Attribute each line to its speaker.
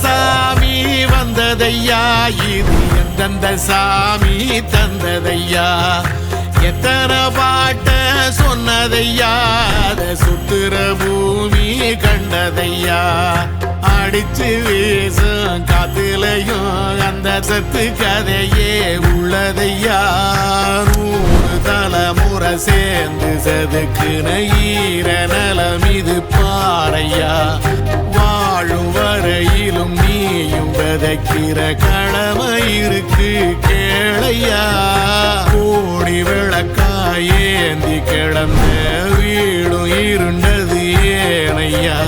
Speaker 1: சாமி வந்ததையா, இது எந்தெந்த சாமி தந்ததையா, எத்தனை பாட்ட சொன்னதையா, அத சுத்துற பூமி கண்டதையா, அடிச்சு வீசும் காத்துலையும் அந்த சத்து கதையே உள்ளதையா, 100 தலைமுறை சேர்ந்து செதுக்குன ஈர நலம் இது பாறையா, வாழும் வரையிலும் நீயும் விதைக்கிற கடமை இருக்கு கேளையா, கோடி விளக்காயேந்தி கிடந்த வீடும் இருண்டது ஏனையா.